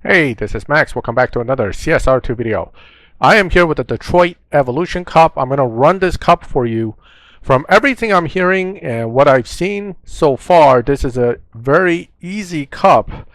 Hey, this is Max. Welcome back to another CSR2 video. I am here with the Detroit Evolution Cup. I'm going to run this cup for you. From everything I'm hearing and what I've seen so far, this is a very easy cup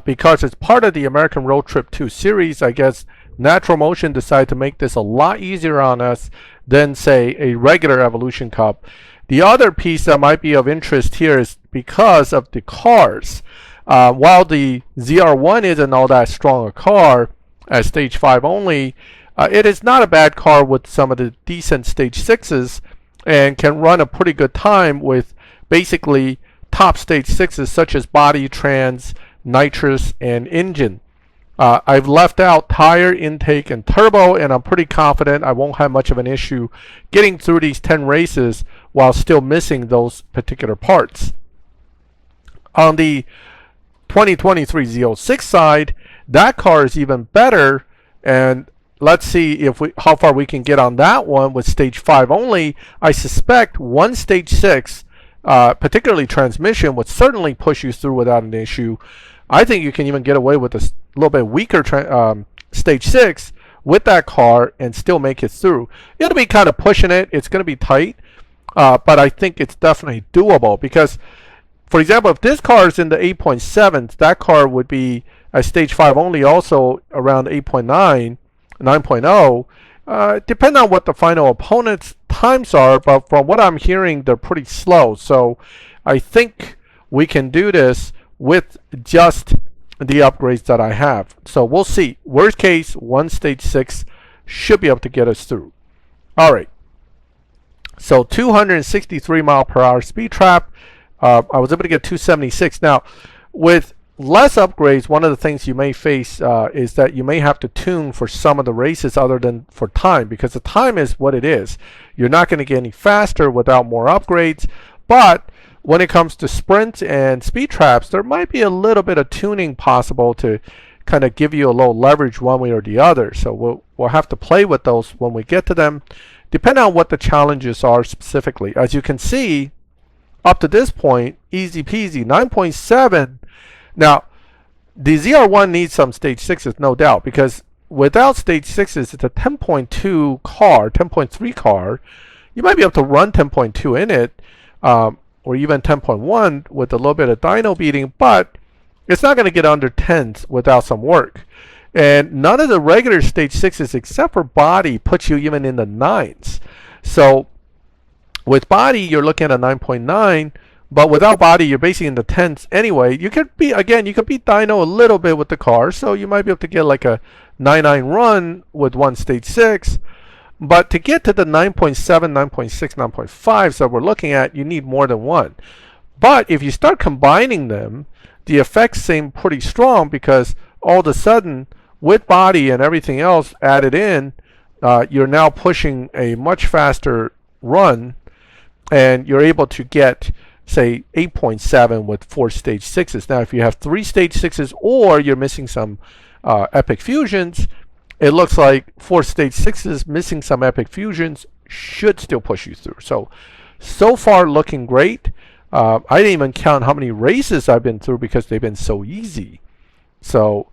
because it's part of the American Road Trip 2 series. I guess Natural Motion decided to make this a lot easier on us than, say, a regular Evolution Cup. The other piece that might be of interest here is because of the cars. While the ZR1 isn't all that strong a car at stage 5 only, it is not a bad car with some of the decent stage 6s and can run a pretty good time with basically top stage 6s such as body, trans, nitrous, and engine. I've left out tire, intake, and turbo, and I'm pretty confident I won't have much of an issue getting through these 10 races while still missing those particular parts. On the 2023 Z06 side, that car is even better, and let's see if how far we can get on that one with stage 5 only. I suspect one stage 6, particularly transmission, would certainly push you through without an issue. I think you can even get away with a little bit weaker stage 6 with that car and still make it through. It'll be kind of pushing it. It's going to be tight, but I think it's definitely doable because, for example, if this car is in the 8.7s, that car would be at stage 5 only, also around 8.9, 9.0. Depending on what the final opponent's times are, but from what I'm hearing, they're pretty slow. So I think we can do this with just the upgrades that I have. So we'll see. Worst case, one stage 6 should be able to get us through. All right. So 263 mile per hour speed trap. I was able to get 276. Now, with less upgrades, one of the things you may face is that you may have to tune for some of the races other than for time, because the time is what it is. You're not going to get any faster without more upgrades, but when it comes to sprints and speed traps, there might be a little bit of tuning possible to kind of give you a little leverage one way or the other. So we'll have to play with those when we get to them, depending on what the challenges are specifically. As you can see, up to this point, easy peasy, 9.7. Now, the ZR1 needs some stage 6s, no doubt, because without stage 6s, it's a 10.2 car, 10.3 car. You might be able to run 10.2 in it, or even 10.1 with a little bit of dyno beating, but it's not going to get under 10s without some work. And none of the regular stage 6s, except for body, puts you even in the 9s. So with body, you're looking at a 9.9, but without body, you're basically in the 10s anyway. You could be, again, you could beat dyno a little bit with the car, so you might be able to get like a 9.9 run with one stage 6. But to get to the 9.7, 9.6, 9.5s that we're looking at, you need more than one. But if you start combining them, the effects seem pretty strong, because all of a sudden, with body and everything else added in, you're now pushing a much faster run, and you're able to get, say, 8.7 with 4 stage 6s. Now, if you have 3 stage 6s or you're missing some epic fusions, it looks like 4 stage 6s missing some epic fusions should still push you through. So far looking great. I didn't even count how many races I've been through because they've been so easy. So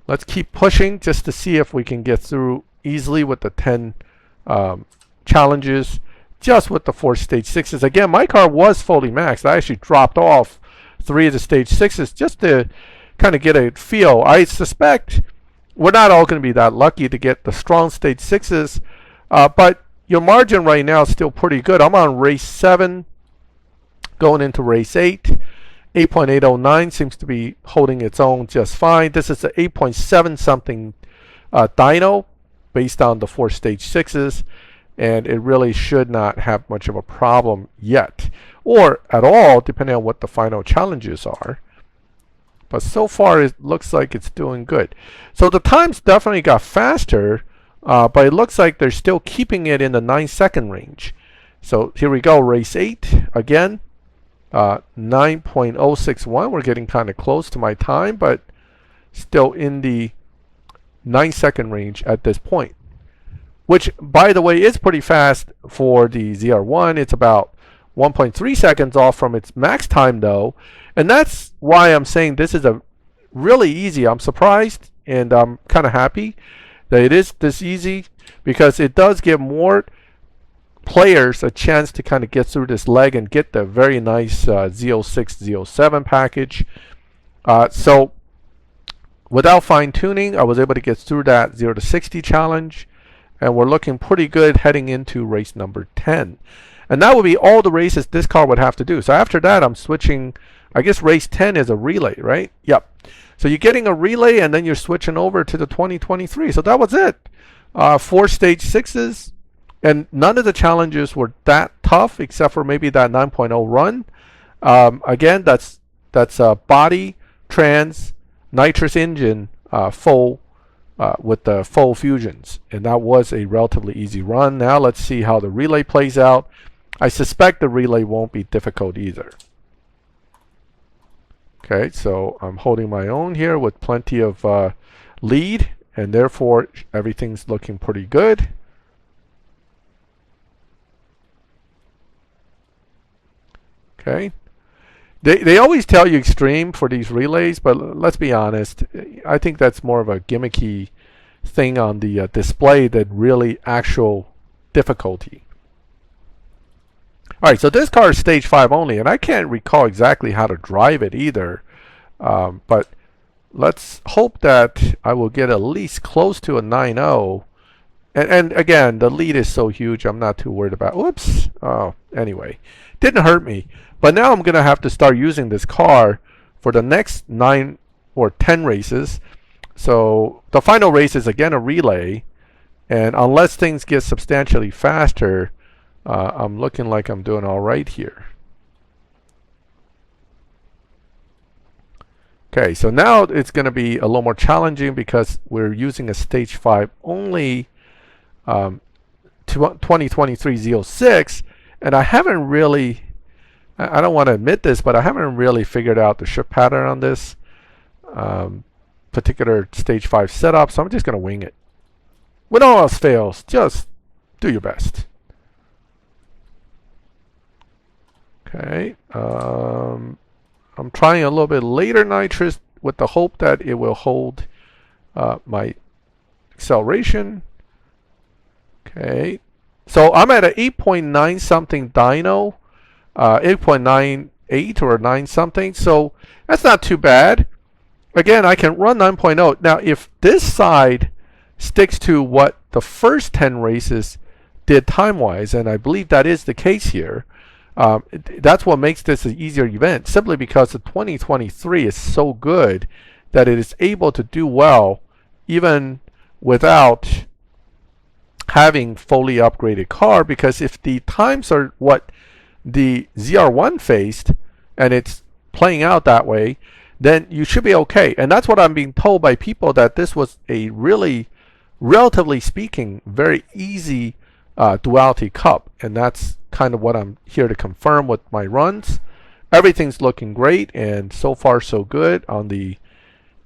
let's keep pushing just to see if we can get through easily with the 10 challenges, just with the 4 stage 6s. Again, my car was fully maxed. I actually dropped off 3 of the stage 6s just to kind of get a feel. I suspect we're not all going to be that lucky to get the strong stage 6s, but your margin right now is still pretty good. I'm on race 7, going into race 8. 8.809 seems to be holding its own just fine. This is the 8.7 something dyno based on the 4 stage 6s, and it really should not have much of a problem yet, or at all, depending on what the final challenges are. But so far, it looks like it's doing good. So the times definitely got faster, but it looks like they're still keeping it in the 9-second range. So here we go, race 8 again, 9.061. We're getting kind of close to my time, but still in the 9-second range at this point, which, by the way, is pretty fast for the ZR1. It's about 1.3 seconds off from its max time, though. And that's why I'm saying this is a really easy. I'm surprised and I'm kind of happy that it is this easy, because it does give more players a chance to kind of get through this leg and get the very nice Z06, Z07 package. So without fine tuning, I was able to get through that 0 to 60 challenge, and we're looking pretty good heading into race number 10. And that would be all the races this car would have to do. So after that, I'm switching. I guess race 10 is a relay, right? Yep. So you're getting a relay, and then you're switching over to the 2023. So that was it. 4 stage 6s, and none of the challenges were that tough, except for maybe that 9.0 run. Again, that's body, trans, nitrous engine, full, with the full fusions, and that was a relatively easy run. Now let's see how the relay plays out. I suspect the relay won't be difficult either. Okay, so I'm holding my own here with plenty of lead, and therefore everything's looking pretty good. Okay. They always tell you extreme for these relays, but let's be honest. I think that's more of a gimmicky thing on the display than really actual difficulty. All right, so this car is stage 5 only, and I can't recall exactly how to drive it either. But let's hope that I will get at least close to a 9.0. And again, the lead is so huge, I'm not too worried about. Whoops. Oh, anyway, didn't hurt me. But now I'm going to have to start using this car for the next 9 or 10 races. So the final race is again a relay. And unless things get substantially faster, I'm looking like I'm doing all right here. Okay, so now it's going to be a little more challenging because we're using a stage 5 only 2023 Z06. And I haven't really, I don't want to admit this, but I haven't really figured out the shift pattern on this particular stage 5 setup, so I'm just going to wing it. When all else fails, just do your best. Okay, I'm trying a little bit later nitrous with the hope that it will hold my acceleration. Okay, so I'm at an 8.9 something dyno, 8.98 or 9 something, so that's not too bad. Again, I can run 9.0. Now, if this side sticks to what the first 10 races did time-wise, and I believe that is the case here, that's what makes this an easier event, simply because the 2023 is so good that it is able to do well even without having fully upgraded car, because if the times are what the ZR1 faced and it's playing out that way, then you should be okay. And that's what I'm being told by people, that this was a really, relatively speaking, very easy duality cup, and that's kind of what I'm here to confirm with my runs. Everything's looking great, and so far so good on the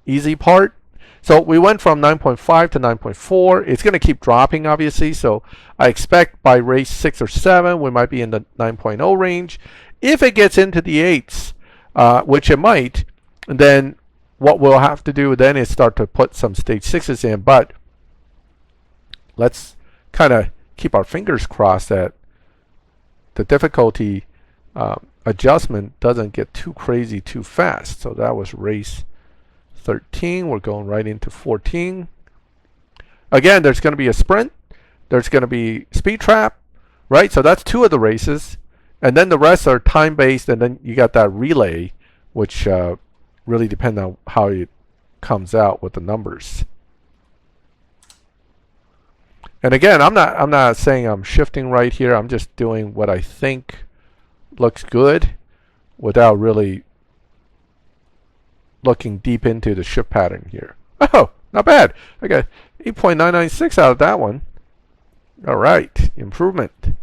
easy part. So we went from 9.5 to 9.4. It's going to keep dropping, obviously, so I expect by race 6 or 7 we might be in the 9.0 range. If it gets into the 8s, which it might, then what we'll have to do then is start to put some stage 6s in. But let's kind of keep our fingers crossed that the difficulty adjustment doesn't get too crazy too fast. So that was race 13. We're going right into 14. Again, there's going to be a sprint. There's going to be speed trap, right? So that's 2 of the races. And then the rest are time-based, and then you got that relay, which really depends on how it comes out with the numbers. And again, I'm not saying I'm shifting right here. I'm just doing what I think looks good without really looking deep into the shift pattern here. Oh, not bad. I got 8.996 out of that one. All right, improvement.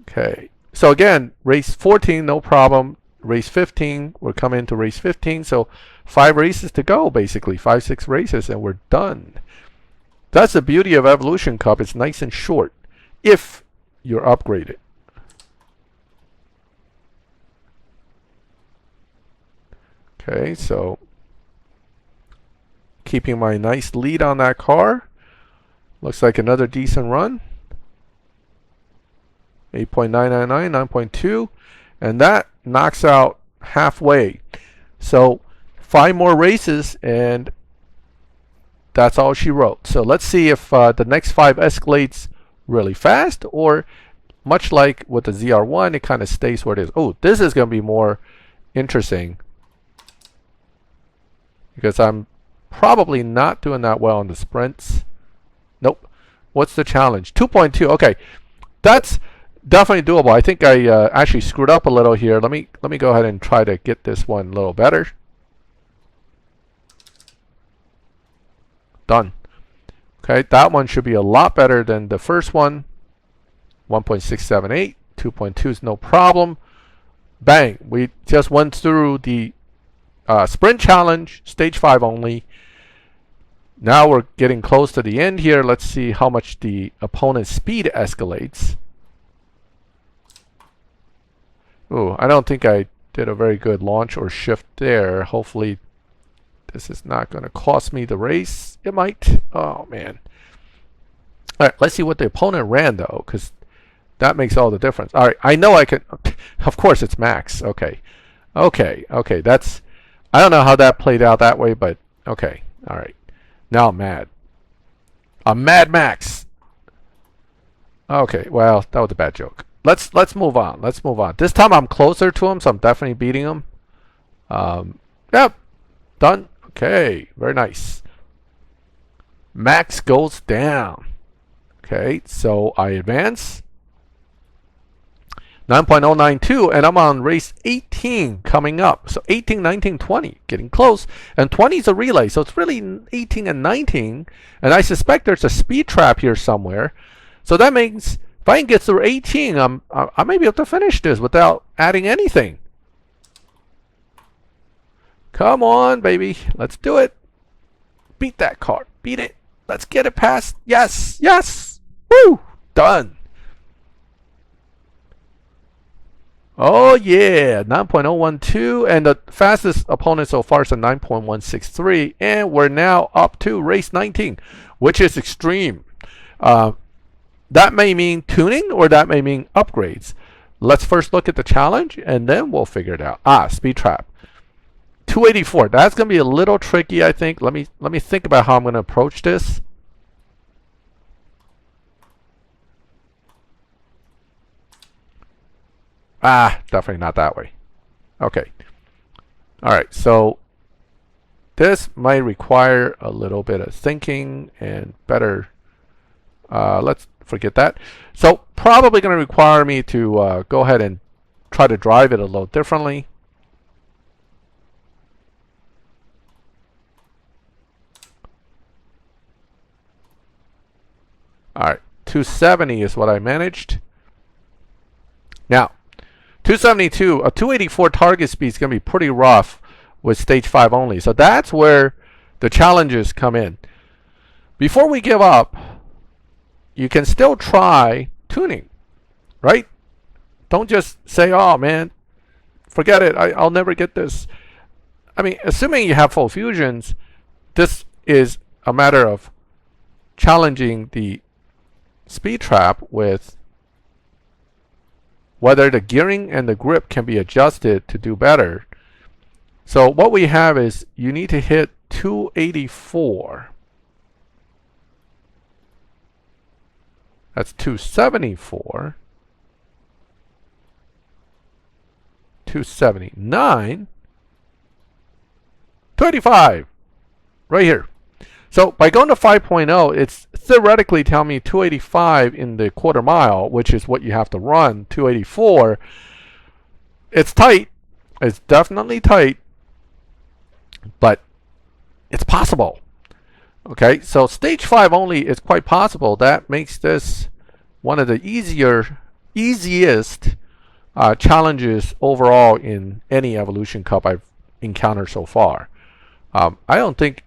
Okay, so again, race 14, no problem. Race 15, we're coming into race 15, so 5 races to go, basically 5-6 races, and we're done. That's the beauty of Evolution Cup. It's nice and short if you're upgraded. Okay, so keeping my nice lead on that car. Looks like another decent run. 8.999, 9.2, and that knocks out halfway. So 5 more races, and that's all she wrote. So let's see if the next 5 escalates really fast, or much like with the ZR1, it kind of stays where it is. Oh, this is going to be more interesting because I'm probably not doing that well in the sprints. Nope. What's the challenge? 2.2. Okay, that's definitely doable. I think I actually screwed up a little here. Let me go ahead and try to get this one a little better. Done. Okay, that one should be a lot better than the first one. 1.678. 2.2 is no problem. Bang. We just went through the sprint challenge, stage 5 only. Now we're getting close to the end here. Let's see how much the opponent's speed escalates. Ooh, I don't think I did a very good launch or shift there. Hopefully this is not going to cost me the race. It might. Oh, man. All right, let's see what the opponent ran, though, because that makes all the difference. All right, I know I can. Of course, it's Max. Okay. Okay. That's. I don't know how that played out that way, but okay. All right. Now I'm mad. I'm Mad Max. Okay, well, that was a bad joke. Let's move on. Let's move on. This time I'm closer to him, so I'm definitely beating him. Yep. Done. Okay, very nice. Max goes down. Okay, so I advance. 9.092, and I'm on race 18 coming up. So 18, 19, 20, getting close. And 20 is a relay, so it's really 18 and 19. And I suspect there's a speed trap here somewhere. So that means if I can get through 18, I may be able to finish this without adding anything. Come on, baby. Let's do it. Beat that car. Beat it. Let's get it past. Yes. Yes. Woo. Done. Oh, yeah. 9.012. And the fastest opponent so far is a 9.163. And we're now up to race 19, which is extreme. That may mean tuning or that may mean upgrades. Let's first look at the challenge and then we'll figure it out. Speed trap. 284. That's going to be a little tricky, I think. Let me think about how I'm going to approach this. Definitely not that way. Okay. All right. So this might require a little bit of thinking and better. Let's forget that. So probably going to require me to go ahead and try to drive it a little differently. All right, 270 is what I managed. Now, 272, a 284 target speed is going to be pretty rough with stage 5 only. So that's where the challenges come in. Before we give up, you can still try tuning, right? Don't just say, oh, man, forget it. I'll never get this. I mean, assuming you have full fusions, this is a matter of challenging the speed trap with whether the gearing and the grip can be adjusted to do better. So what we have is you need to hit 284. That's 274. 279. 285. Right here. So by going to 5.0, it's theoretically telling me 285 in the quarter mile, which is what you have to run, 284. It's tight. It's definitely tight. But it's possible. Okay, so stage 5 only is quite possible. That makes this one of the easiest challenges overall in any Evolution Cup I've encountered so far. I don't think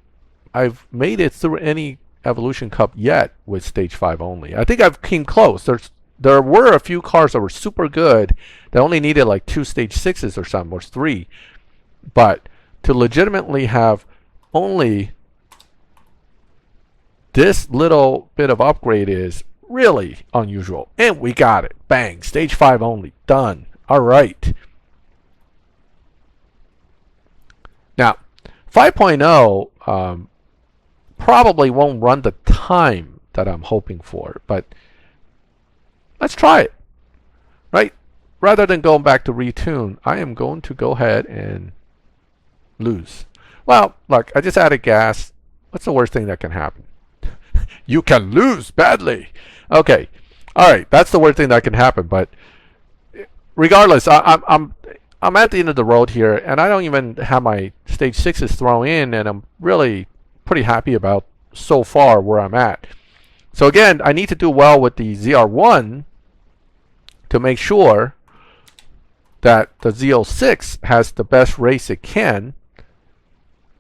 I've made it through any Evolution Cup yet with stage 5 only. I think I've came close. There were a few cars that were super good that only needed like 2 stage 6s or something, or 3. But to legitimately have only this little bit of upgrade is really unusual. And we got it. Bang. Stage 5 only. Done. All right. Now, 5.0 probably won't run the time that I'm hoping for, but let's try it, right? Rather than going back to retune, I am going to go ahead and lose. Well, look, I just added gas. What's the worst thing that can happen? You can lose badly. Okay, all right, that's the worst thing that can happen. But regardless, I'm at the end of the road here, and I don't even have my stage 6s thrown in, and I'm really pretty happy about so far where I'm at. So again, I need to do well with the ZR1 to make sure that the Z06 has the best race it can.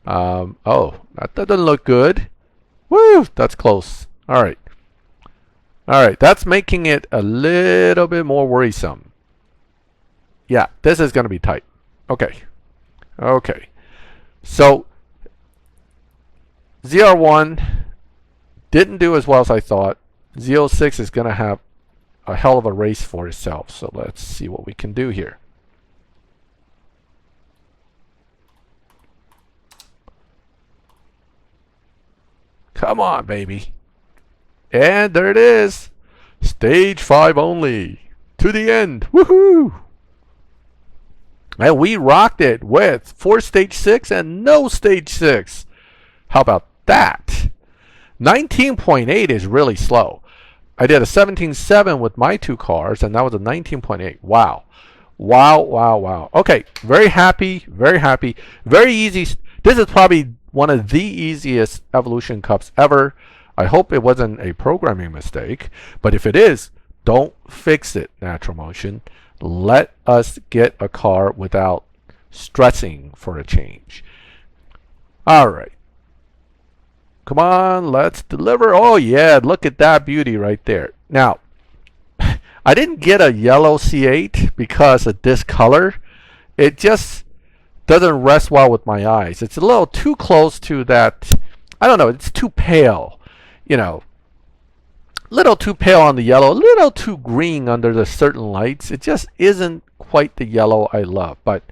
Oh, that doesn't look good. Woo, that's close. All right. All right, that's making it a little bit more worrisome. Yeah, this is going to be tight. Okay. Okay. So, ZR1 didn't do as well as I thought. Z06 is going to have a hell of a race for itself. So, let's see what we can do here. Come on, baby. And there it is. Stage 5 only. To the end. Woohoo! And we rocked it with 4 stage 6 and no stage 6. How about that? 19.8 is really slow. I did a 17.7 with my 2 cars, and that was a 19.8. Wow. Wow, wow, wow. Okay, very happy, very happy. Very easy. This is probably one of the easiest Evolution Cups ever. I hope it wasn't a programming mistake, but if it is, don't fix it, Natural Motion. Let us get a car without stressing for a change. All right. Come on, let's deliver. Oh, yeah, look at that beauty right there. Now, I didn't get a yellow C8 because of this color. It just doesn't rest well with my eyes. It's a little too close to that. I don't know, it's too pale. You know, little too pale on the yellow, a little too green under the certain lights. It just isn't quite the yellow I love. But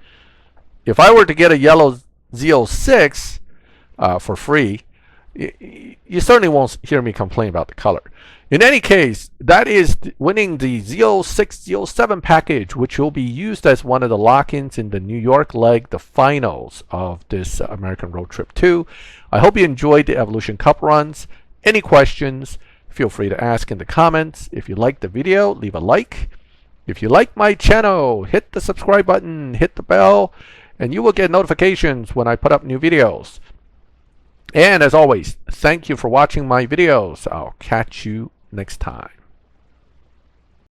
if I were to get a yellow Z06 for free, you certainly won't hear me complain about the color. In any case, that is winning the Z06, Z07 package, which will be used as one of the lock-ins in the New York leg, the finals of this American Road Trip 2. I hope you enjoyed the Evolution Cup runs. Any questions, feel free to ask in the comments. If you liked the video, leave a like. If you like my channel, hit the subscribe button, hit the bell, and you will get notifications when I put up new videos. And as always, thank you for watching my videos. I'll catch you next time.